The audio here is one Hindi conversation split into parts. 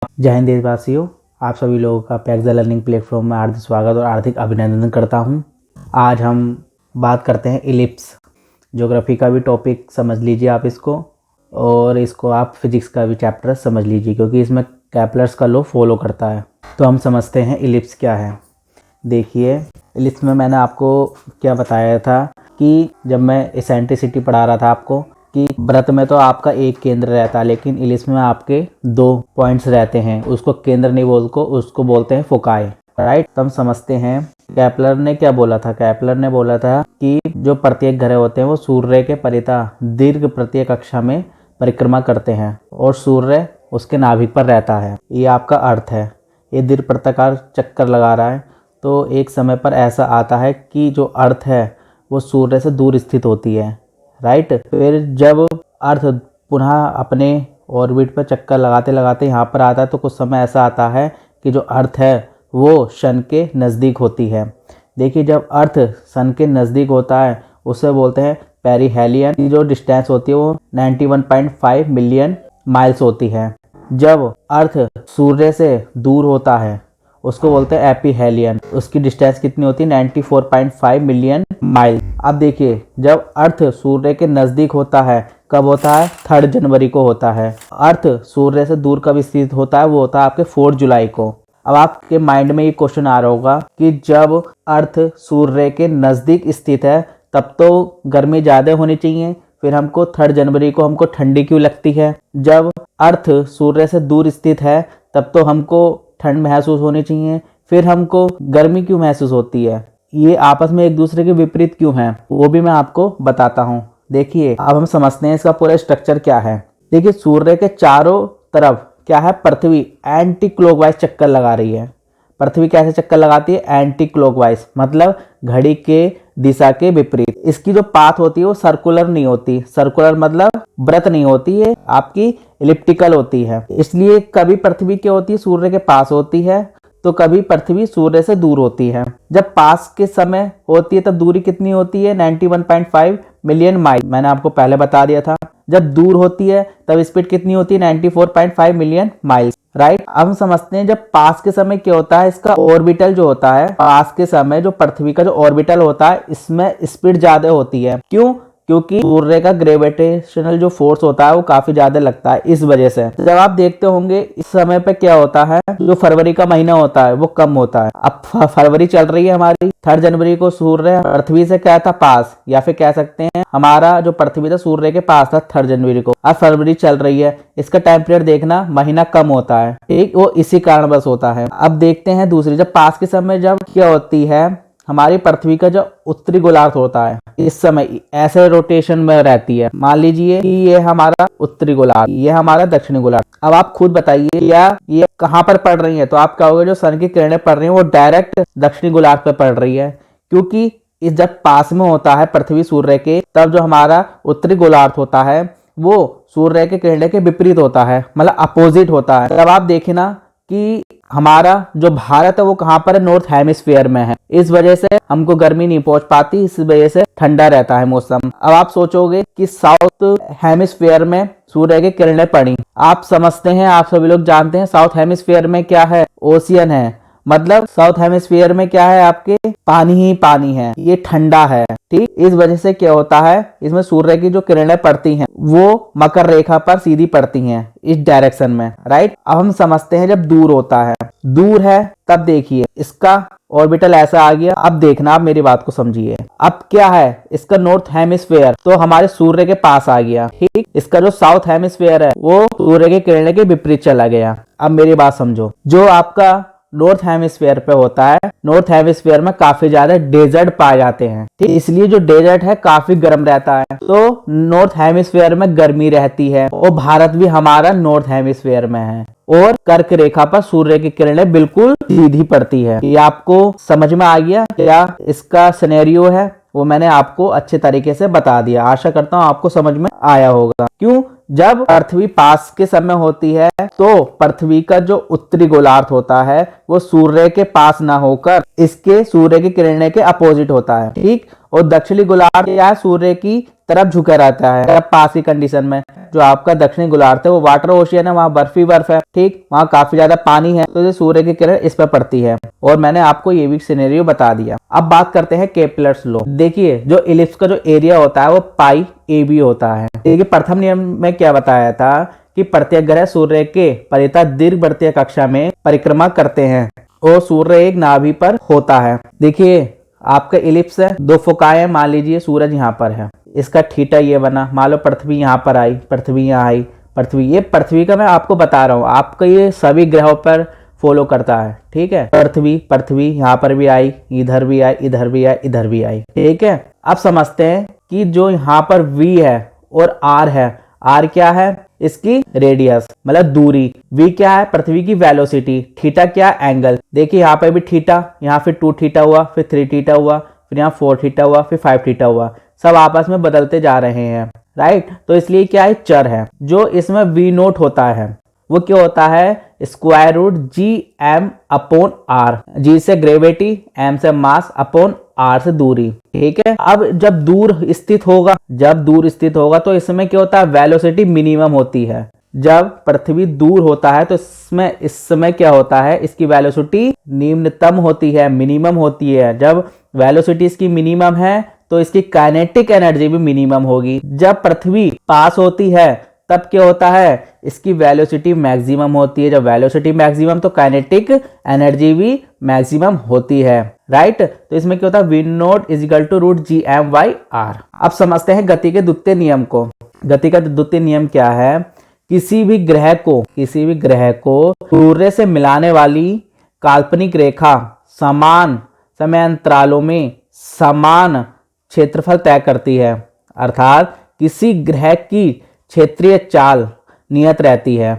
जय हिंद देशवासियों, आप सभी लोगों का पैक्स लर्निंग प्लेटफॉर्म में हार्दिक स्वागत और हार्दिक अभिनंदन करता हूं। आज हम बात करते हैं इलिप्स। ज्योग्राफी का भी टॉपिक समझ लीजिए आप इसको, और इसको आप फिजिक्स का भी चैप्टर समझ लीजिए, क्योंकि इसमें कैपलर्स का लॉ फॉलो करता है। तो हम समझते हैं इलिप्स क्या है। देखिए, इलिप्स में मैंने आपको क्या बताया था कि जब मैं एसेंट्रिसिटी पढ़ा रहा था आपको कि वृत्त में तो आपका एक केंद्र रहता है, लेकिन इलिप्स में आपके दो पॉइंट्स रहते हैं। उसको केंद्र नहीं बोलते, उसको बोलते हैं फोकाई, राइट। तो हम समझते हैं केपलर ने क्या बोला था। केपलर ने बोला था कि जो प्रत्येक ग्रह होते हैं वो सूर्य के परितः दीर्घ प्रत्येक कक्षा में परिक्रमा करते हैं और सूर्य उसके नाभिक पर रहता है। ये आपका अर्थ है। ये दीर्घ प्रत्याकार चक्कर लगा रहा है। तो एक समय पर ऐसा आता है कि जो अर्थ है वो सूर्य से दूर स्थित होती है, राइट। फिर जब अर्थ पुनः अपने ऑर्बिट पर चक्कर लगाते लगाते यहाँ पर आता है, तो कुछ समय ऐसा आता है कि जो अर्थ है वो सन के नज़दीक होती है। देखिए, जब अर्थ सन के नज़दीक होता है उसे बोलते हैं पेरिहेलियन। की जो डिस्टेंस होती है वो 91.5 मिलियन माइल्स होती है। जब अर्थ सूर्य से दूर होता है उसको बोलते हैं एपीहेलियन। उसकी डिस्टेंस कितनी होती है? 94.5 मिलियन माइल। अब देखिए, जब अर्थ सूर्य के नज़दीक होता है कब होता है? 3 जनवरी को होता है। अर्थ सूर्य से दूर कब स्थित होता है? वो होता है आपके 4 जुलाई को। अब आपके माइंड में ये क्वेश्चन आ रहा होगा कि जब अर्थ सूर्य के नज़दीक स्थित है तब तो गर्मी ज़्यादा होनी चाहिए, फिर हमको 3 जनवरी को हमको ठंडी क्यों लगती है? जब अर्थ सूर्य से दूर स्थित है तब तो हमको ठंड महसूस होनी चाहिए, फिर हमको गर्मी क्यों महसूस होती है? ये आपस में एक दूसरे के विपरीत क्यों हैं, वो भी मैं आपको बताता हूँ। देखिए, अब हम समझते हैं इसका पूरा स्ट्रक्चर क्या है। देखिए, सूर्य के चारों तरफ क्या है? पृथ्वी एंटी क्लॉकवाइज चक्कर लगा रही है। पृथ्वी कैसे चक्कर लगाती है? एंटी क्लॉकवाइज, मतलब घड़ी के दिशा के विपरीत। इसकी जो पाथ होती है वो सर्कुलर नहीं होती। सर्कुलर मतलब वृत्त नहीं होती है, आपकी इलिप्टिकल होती है। इसलिए कभी पृथ्वी क्या होती है? सूर्य के पास होती है, तो कभी पृथ्वी सूर्य से दूर होती है। जब पास के समय होती है तब दूरी कितनी होती है? 91.5 मिलियन माइल। मैंने आपको पहले बता दिया था। जब दूर होती है तब स्पीड कितनी होती है? 94.5 मिलियन माइल्स, राइट। अब हम समझते हैं जब पास के समय क्या होता है। इसका ऑर्बिटल जो होता है, पास के समय जो पृथ्वी का जो ऑर्बिटल होता है इसमें स्पीड ज्यादा होती है। क्यों? क्योंकि सूर्य का ग्रेविटेशनल जो फोर्स होता है वो काफी ज्यादा लगता है, इस वजह से। जब आप देखते होंगे इस समय पे क्या होता है, जो फरवरी का महीना होता है वो कम होता है। अब फरवरी चल रही है हमारी, 3 जनवरी को सूर्य पृथ्वी से क्या था? पास, या फिर कह सकते हैं हमारा जो पृथ्वी था सूर्य के पास था 3 जनवरी को। अब फरवरी चल रही है, इसका टाइम पीरियड देखना, महीना कम होता है, ठीक। वो इसी कारण बस होता है। अब देखते हैं दूसरी, जब पास के समय जब क्या होती है, हमारी पृथ्वी का जो उत्तरी गोलार्ध होता है इस समय ऐसे रोटेशन में रहती है। मान लीजिए कि ये हमारा उत्तरी गोलार्ध, ये हमारा दक्षिणी गोलार्ध। अब आप खुद बताइए या ये कहाँ पर पड़ रही है? तो आप कहोगे जो सन की किरणें पड़ रही है वो डायरेक्ट दक्षिणी गोलार्ध पर पड़ रही है, क्योंकि इस जब पास में होता है पृथ्वी सूर्य के, तब जो हमारा उत्तरी गोलार्ध होता है वो सूर्य के किरणें के विपरीत होता है, मतलब अपोजिट होता है। तब आप देखें ना कि हमारा जो भारत है वो कहाँ पर है? नॉर्थ हेमिस्फीयर में है। इस वजह से हमको गर्मी नहीं पहुंच पाती, इस वजह से ठंडा रहता है मौसम। अब आप सोचोगे कि साउथ हेमिस्फीयर में सूर्य की किरणें पड़ी। आप समझते हैं, आप सभी लोग जानते हैं साउथ हेमिस्फीयर में क्या है? ओशियन है। मतलब साउथ हेमिस्फीयर में क्या है? आपके पानी ही पानी है, ये ठंडा है, ठीक। इस वजह से क्या होता है, इसमें सूर्य की जो किरणें पड़ती हैं वो मकर रेखा पर सीधी पड़ती हैं, इस डायरेक्शन में, राइट। अब हम समझते हैं जब दूर होता है, दूर है तब देखिए इसका ऑर्बिटल ऐसा आ गया। अब देखना, आप मेरी बात को समझिए। अब क्या है, इसका नॉर्थ हेमिस्फीयर तो हमारे सूर्य के पास आ गया, ठीक। इसका जो साउथ हेमिस्फीयर है वो सूर्य की किरणें के विपरीत चला गया। अब मेरी बात समझो, जो आपका नॉर्थ हेमिस्फीयर पे होता है, नॉर्थ हेमिस्फीयर में काफी ज्यादा डेजर्ट पाए जाते हैं, ठीक। इसलिए जो डेजर्ट है काफी गर्म रहता है, तो नॉर्थ हेमिस्फीयर में गर्मी रहती है, और भारत भी हमारा नॉर्थ हेमिस्फीयर में है, और कर्क रेखा पर सूर्य की किरणें बिल्कुल सीधी पड़ती है। ये आपको समझ में आ गया? क्या इसका सिनेरियो है वो मैंने आपको अच्छे तरीके से बता दिया। आशा करता हूँ आपको समझ में आया होगा। क्यों? जब पृथ्वी पास के समय होती है तो पृथ्वी का जो उत्तरी गोलार्ध होता है वो सूर्य के पास ना होकर इसके सूर्य की किरणें के अपोजिट होता है, ठीक। और दक्षिणी गोलार्ध क्या है, सूर्य की तरफ झुका रहता है पास की कंडीशन में। जो आपका दक्षिणी गोलार्ध है वो वाटर ओशियन है, वहाँ बर्फ ही बर्फ है, ठीक, वहाँ काफी ज्यादा पानी है, तो सूर्य की किरण इस पर पड़ती है। और मैंने आपको ये भी सिनेरियो बता दिया। अब बात करते हैं केपलर्स लॉ। देखिए जो इलिप्स का जो एरिया होता है वो पाई ए बी होता है। देखिए प्रथम नियम में क्या बताया था कि प्रत्येक ग्रह सूर्य के परितः दीर्घवृत्तीय कक्षा में परिक्रमा करते हैं और सूर्य एक नाभि पर होता है। देखिए आपका इलिप्स है, दो फोकाएं, मान लीजिए सूरज यहाँ पर है, इसका थीटा ये बना, मान लो पृथ्वी यहाँ पर आई, पृथ्वी यहाँ आई, पृथ्वी, ये पृथ्वी का मैं आपको बता रहा हूँ, आपका ये सभी ग्रहों पर फॉलो करता है, ठीक है। पृथ्वी यहाँ पर भी आई, इधर भी आई, इधर भी आई, इधर भी आई, ठीक है। अब समझते हैं कि जो यहाँ पर V है और R है, R क्या है, इसकी रेडियस मतलब दूरी, V क्या है, पृथ्वी की वेलोसिटी, थीटा क्या है, एंगल। देखिए यहाँ पे भी थीटा, यहाँ फिर 2 थीटा हुआ, फिर 3 थीटा हुआ, फिर यहाँ 4 थीटा हुआ, फिर 5 थीटा हुआ, सब आपस में बदलते जा रहे हैं, राइट। तो इसलिए क्या है, चर है। जो इसमें V नोट होता है वो क्या होता है, square root G M upon R, G से ग्रेविटी, एम से मास, अपॉन आर से दूरी, ठीक है। अब जब दूर स्थित होगा तो इसमें क्या होता है, वेलोसिटी मिनिमम होती है। जब पृथ्वी दूर होता है तो इस समय क्या होता है, इसकी वेलोसिटी निम्नतम होती है, मिनिमम होती है। जब वेलोसिटी इसकी मिनिमम है तो इसकी काइनेटिक एनर्जी भी मिनिमम होगी। जब पृथ्वी पास होती है तब क्या होता है, इसकी वेलोसिटी मैक्सिमम होती है। जब वेलोसिटी मैक्सिमम तो काइनेटिक एनर्जी भी मैक्सिमम होती है, राइट। तो इसमें क्या होता है, V naught is equal to root G M Y R. अब समझते हैं गति के द्वितीय नियम को। गति का द्वितीय नियम क्या है, किसी भी ग्रह को सूर्य से मिलाने वाली काल्पनिक रेखा समान समय अंतरालों में समान क्षेत्रफल तय करती है। अर्थात किसी ग्रह की क्षेत्रीय चाल नियत रहती है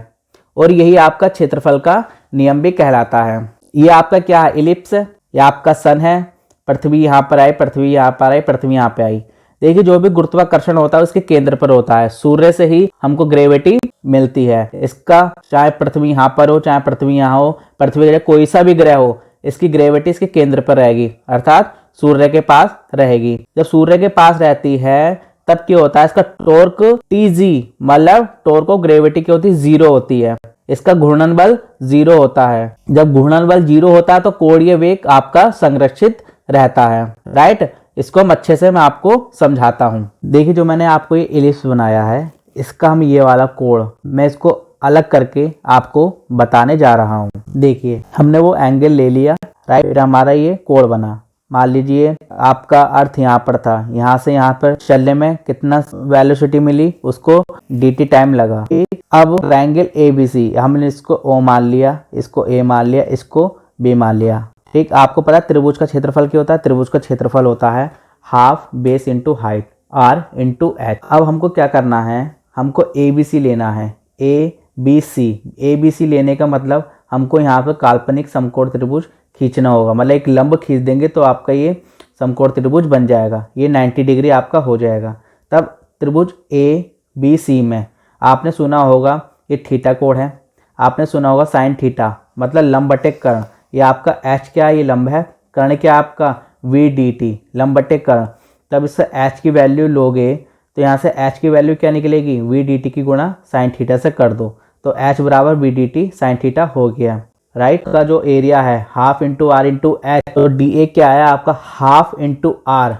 और यही आपका क्षेत्रफल का नियम भी कहलाता है। ये आपका क्या है, इलिप्स, ये आपका सन है, पृथ्वी यहाँ पर आई, पृथ्वी यहाँ पर आई, पृथ्वी यहाँ पे आई। देखिए जो भी गुरुत्वाकर्षण होता है उसके केंद्र पर होता है, सूर्य से ही हमको ग्रेविटी मिलती है। इसका चाहे पृथ्वी यहाँ पर हो, चाहे पृथ्वी यहाँ हो, पृथ्वी कोई सा भी ग्रह हो, इसकी ग्रेविटी इसके केंद्र पर रहेगी, अर्थात सूर्य के पास रहेगी। जब सूर्य के पास रहती है तब क्या होता है, इसका टॉर्क TG, मतलब टॉर्क ऑफ ग्रेविटी क्या होती है, 0 होती है। इसका घूर्णन बल 0 होता है। जब घूर्णन बल 0 होता है तो कोणीय वेग आपका संरक्षित रहता है, राइट। इसको हम अच्छे से मैं आपको समझाता हूँ। देखिए जो मैंने आपको ये इलिप्स बनाया है, इसका हम ये वाला कोण, मैं इसको अलग करके आपको बताने जा रहा हूँ। देखिए हमने वो एंगल ले लिया, राइट, हमारा ये कोण बना। मान लीजिए आपका अर्थ यहाँ पर था, यहाँ से यहाँ पर चलने में कितना वेलोसिटी मिली, उसको dt टाइम लगा। अब ट्रायंगल ABC, हमने इसको O मान लिया, इसको A मान लिया, इसको B मान लिया, ठीक। आपको पता है त्रिभुज का क्षेत्रफल क्या होता है, त्रिभुज का क्षेत्रफल होता है half base into height, R into H। अब हमको क्या करना है, हमको ABC लेना है, ABC लेने का मतलब हमको यहाँ पर काल्पनिक समकोण त्रिभुज खींचना होगा, मतलब एक लंब खींच देंगे तो आपका ये समकोण त्रिभुज बन जाएगा, ये 90 डिग्री आपका हो जाएगा। तब त्रिभुज ABC में आपने सुना होगा ये थीटा कोण है, आपने सुना होगा साइन थीटा, मतलब लंब बटे कर्ण। ये आपका H क्या है, ये लंब है, कर्ण क्या आपका VDT, लंब बटे कर्ण। तब इससे H की वैल्यू लोगे तो यहाँ से H की वैल्यू क्या निकलेगी, VDT की गुणा साइन थीटा से कर दो, तो H बराबर VDT साइन थीटा हो गया, राइट। का जो एरिया है half into R into H, तो DA क्या आया आपका हाफ इंटू आर,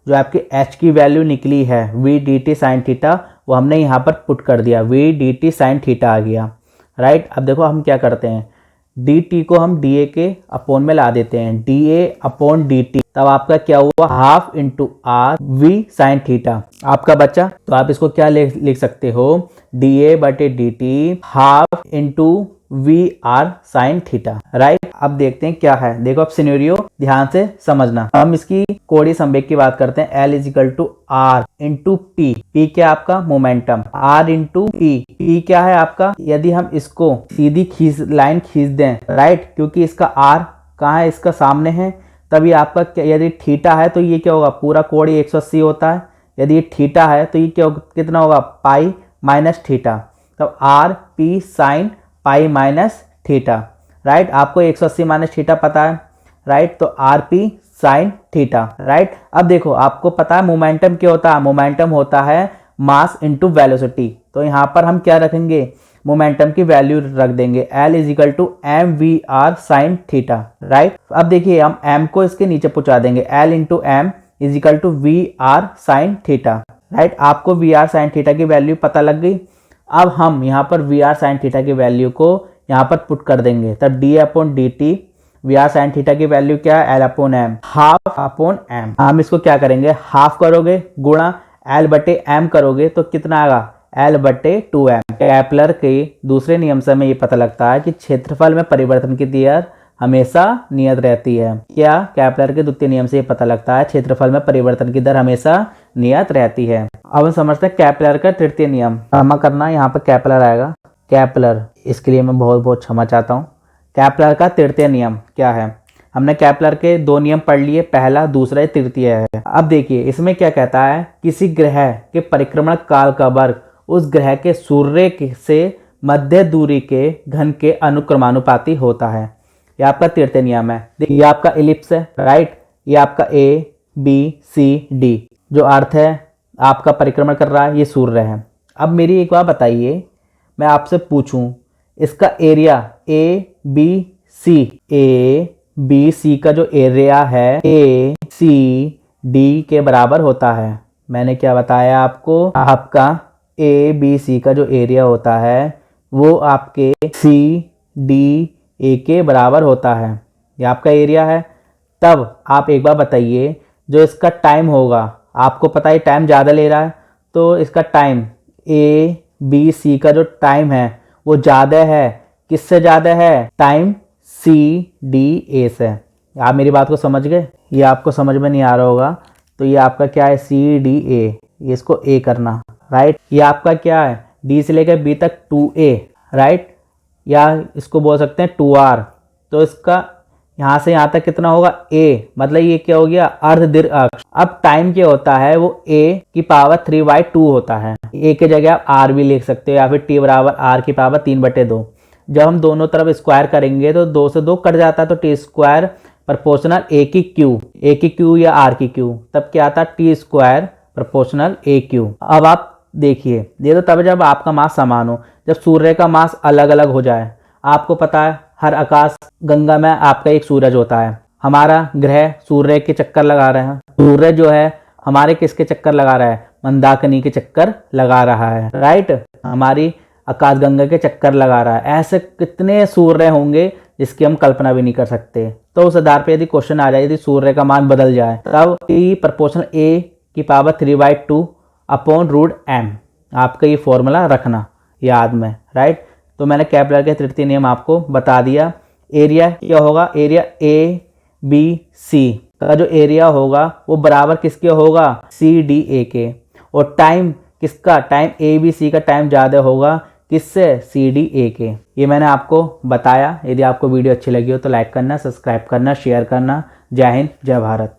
जो आपकी H की वैल्यू निकली है VDT साइन थीटा, वो हमने यहाँ पर पुट कर दिया, VDT साइन थीटा आ गया, राइट। अब देखो हम क्या करते हैं, DT को हम DA के अपोन में ला देते हैं, DA अपॉन DT, तब आपका क्या हुआ, half into R V sine theta आपका बचा। तो आप इसको क्या लिख सकते हो, DA बटे DT half into VR sign theta, right. अब देखते हैं क्या है, देखो अब सिनेरियो ध्यान से समझना। हम इसकी कोणीय संवेग की बात करते हैं, L is equal to R into P, P क्या आपका momentum, R into P, P क्या है आपका, यदि हम इसको सीधी लाइन खींच दें, राइट, क्योंकि इसका R कहाँ है, इसका सामने है, तभी आपका यदि थीटा है तो ये क्या होगा, पूरा कोण 180 होता है। यदि ये थीटा है तो ये क्या कितना होगा, पाई माइनस थीटा, तब R P sine pi minus theta, right. आपको 180 माइनस थीटा पता है, राइट। तो R P sign theta, right. अब देखो आपको पता है मोमेंटम क्या होता है, मोमेंटम होता है मास इनटू वेलोसिटी। तो यहाँ पर हम क्या रखेंगे, मोमेंटम की वैल्यू रख देंगे L is equal to M V R sine theta, right. अब देखिए हम m को इसके नीचे पहुंचा देंगे, L into M is equal to V R sine theta, right. आपको वी आर साइन थीटा की वैल्यू पता लग गई। अब हम यहाँ पर वी आर साइन थीटा की वैल्यू को यहाँ पर पुट कर देंगे, तब D upon D T, V R sine theta की वैल्यू क्या है, L upon M, half upon M. हम इसको क्या करेंगे, हाफ करोगे गुणा एल बटे एम करोगे तो कितना आएगा, एल बटे 2m। केपलर के दूसरे नियम से हमें ये पता लगता है कि क्षेत्रफल में परिवर्तन की दर हमेशा नियत रहती है। क्या, केपलर के द्वितीय नियम से ये पता लगता है क्षेत्रफल में परिवर्तन की दर हमेशा नियत रहती है। अब हम समझते हैं केपलर का तृतीय नियम। क्षमा करना, यहाँ पर केपलर आएगा, केपलर, इसके लिए मैं बहुत बहुत क्षमा चाहता हूँ। केपलर का तृतीय नियम क्या है, हमने केपलर के 2 नियम पढ़ लिए, पहला, दूसरा, तृतीय है। अब देखिए इसमें क्या कहता है, किसी ग्रह के परिक्रमण काल का वर्ग उस ग्रह के सूर्य से मध्य दूरी के घन के अनुक्रमानुपाती होता है। ये आपका तृतीय नियम है। ये आपका इलिप्स है, राइट। ये आपका A B C D जो अर्थ है आपका परिक्रमण कर रहा है, ये सूर्य है। अब मेरी एक बात बताइए, मैं आपसे पूछूं, इसका एरिया A B C का जो एरिया है A C D के बराबर होता है। मैंने क्या बताया आपको, आपका A B C का जो एरिया होता है वो आपके C D A के बराबर होता है। ये आपका एरिया है। तब आप एक बार बताइए, जो इसका टाइम होगा, आपको पता है टाइम ज़्यादा ले रहा है, तो इसका टाइम A B C का जो टाइम है वो ज़्यादा है, किससे ज़्यादा है, टाइम C D A से। आप मेरी बात को समझ गए, ये आपको समझ में नहीं आ रहा होगा तो ये आपका क्या है, C D A, ये इसको A करना, राइट। ये आपका क्या है, D से लेकर B तक 2A, राइट, या इसको बोल सकते हैं 2R। तो इसका यहाँ से यहाँ तक कितना होगा, A, मतलब ये क्या हो गया, अर्ध दीर्घ अक्ष। अब टाइम क्या होता है, वो A की पावर 3/2 होता है। A की जगह आप R भी लिख सकते हो, या फिर T बराबर R की पावर 3/2। जब हम दोनों तरफ स्क्वायर करेंगे तो 2 से 2 कट जाता है, तो टी स्क्वायर प्रोपोर्शनल A की क्यू या R की क्यू, तब क्या आता, टी स्क्वायर प्रोपोर्शनल AQ। अब आप देखिए, ये तो तब जब आपका मास समान हो, जब सूर्य का मास अलग अलग हो जाए। आपको पता है हर आकाश गंगा में आपका एक सूरज होता है, हमारा ग्रह सूर्य के चक्कर लगा रहे हैं, सूर्य जो है हमारे किसके चक्कर लगा रहा है, मंदाकिनी के चक्कर लगा रहा है, राइट, हमारी आकाश गंगा के चक्कर लगा रहा है। ऐसे कितने सूर्य होंगे जिसकी हम कल्पना भी नहीं कर सकते। तो उस आधार पर यदि क्वेश्चन आ जाए, यदि सूर्य का मान बदल जाए, तब टी प्रोपोर्शनल A की पावर 3/2 अपॉन रूट m, आपका ये फॉर्मूला रखना याद में, राइट। तो मैंने केपलर के तृतीय नियम आपको बता दिया। एरिया क्या होगा, एरिया A B C का जो एरिया होगा वो बराबर किसके होगा, C D A के। और टाइम किसका, टाइम A B C का टाइम ज़्यादा होगा, किससे, C D A के। ये मैंने आपको बताया। यदि आपको वीडियो अच्छी लगी हो तो लाइक करना, सब्सक्राइब करना, शेयर करना। जय हिंद, जय भारत।